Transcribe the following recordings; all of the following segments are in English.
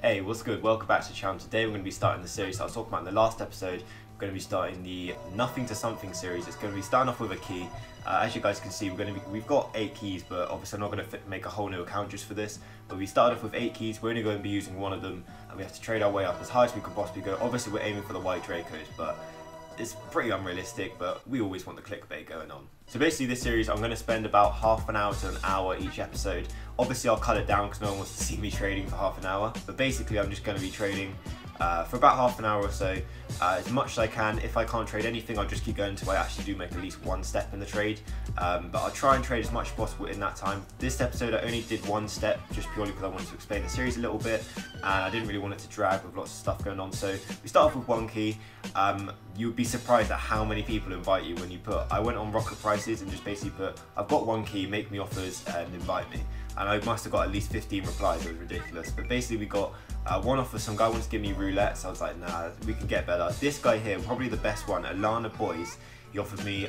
Hey, what's good? Welcome back to the channel. Today we're going to be starting the series I was talking about in the last episode. We're going to be starting the Nothing to Something series. It's going to be starting off with a key. As you guys can see, we've got 8 keys, but obviously I'm not going to make a whole new account just for this. But we started off with 8 keys. We're only going to be using one of them, and we have to trade our way up as high as we can possibly go. Obviously we're aiming for the white Dracos, but it's pretty unrealistic, but we always want the clickbait going on. So basically this series, I'm going to spend about half an hour to an hour each episode. Obviously I'll cut it down because no one wants to see me trading for half an hour. But basically I'm just going to be trading for about half an hour or so, as much as I can. If I can't trade anything, I'll just keep going until I actually do make at least one step in the trade. But I'll try and trade as much as possible in that time. This episode I only did one step, just purely because I wanted to explain the series a little bit, and I didn't really want it to drag with lots of stuff going on. So we start off with one key. You would be surprised at how many people invite you when you put, I went on Rocket Prices and just basically put, I've got one key, make me offers and invite me. And I must have got at least 15 replies. It was ridiculous. But basically we got one offer. Some guy wants to give me roulette, so I was like, nah, we can get better. This guy here, probably the best one, Alana Boys. He offered me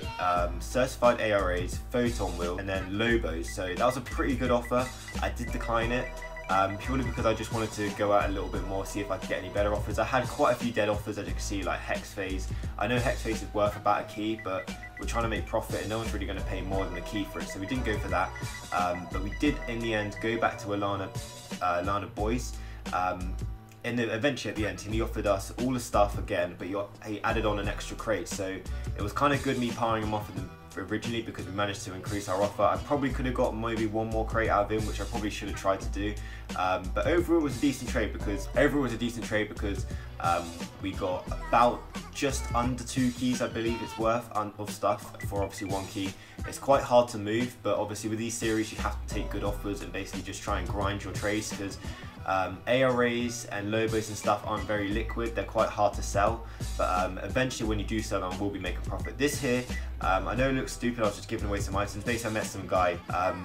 certified ARAs, photon wheel, and then Lobos. So that was a pretty good offer. I did decline it. Purely because I just wanted to go out a little bit more, see if I could get any better offers. I had quite a few dead offers, as you can see, like Hex Phase. I know Hex Phase is worth about a key, but we're trying to make profit and no one's really going to pay more than the key for it, so we didn't go for that. But we did in the end go back to Alana Boys. And eventually at the end he offered us all the stuff again, but he added on an extra crate, so it was kind of good me powering him off with them originally because we managed to increase our offer. I probably could have got maybe one more crate out of him, which I probably should have tried to do, but overall it was a decent trade because we got about just under 2 keys, I believe it's worth, of stuff for obviously 1 key. It's quite hard to move, but obviously with these series you have to take good offers and basically just try and grind your trades, because ARAs and Lobos and stuff aren't very liquid. They're quite hard to sell, but eventually when you do sell them, we'll be making profit. This here, I know it looks stupid, I was just giving away some items. Basically I met some guy,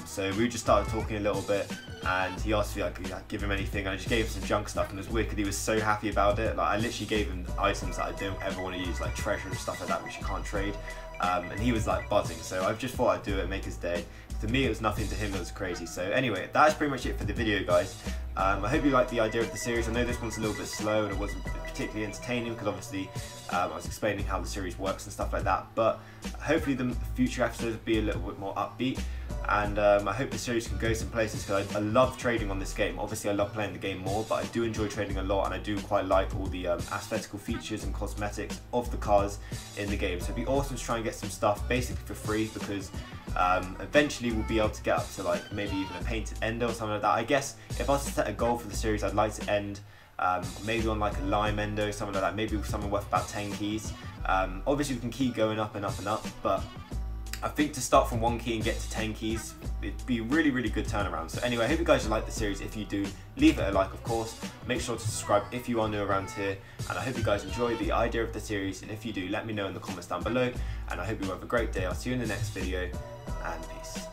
so we just started talking a little bit, and he asked me like, I'd give him anything, and I just gave him some junk stuff, and it was weird because he was so happy about it. Like I literally gave him items that I don't ever want to use, like treasure and stuff like that, which you can't trade, and he was like buzzing, so I just thought I'd do it and make his day. To me it was nothing, to him it was crazy. So anyway, that's pretty much it for the video, guys. I hope you liked the idea of the series. I know this one's a little bit slow and it wasn't particularly entertaining because obviously I was explaining how the series works and stuff like that, but hopefully the future episodes will be a little bit more upbeat, and I hope the series can go some places because I love trading on this game. Obviously I love playing the game more, but I do enjoy trading a lot, and I do quite like all the aesthetical features and cosmetics of the cars in the game. So it'd be awesome to try and get some stuff basically for free, because eventually we'll be able to get up to like maybe even a painted ender or something like that. I guess if I was to set a goal for the series, I'd like to end maybe on like a lime endo, something like that, maybe something worth about 10 keys. Obviously we can keep going up and up and up, but I think to start from 1 key and get to 10 keys, it'd be a really, really good turnaround. So anyway, I hope you guys like the series. If you do, leave it a like, of course. Make sure to subscribe if you are new around here, and I hope you guys enjoy the idea of the series, and if you do, let me know in the comments down below, and I hope you have a great day. I'll see you in the next video, and peace.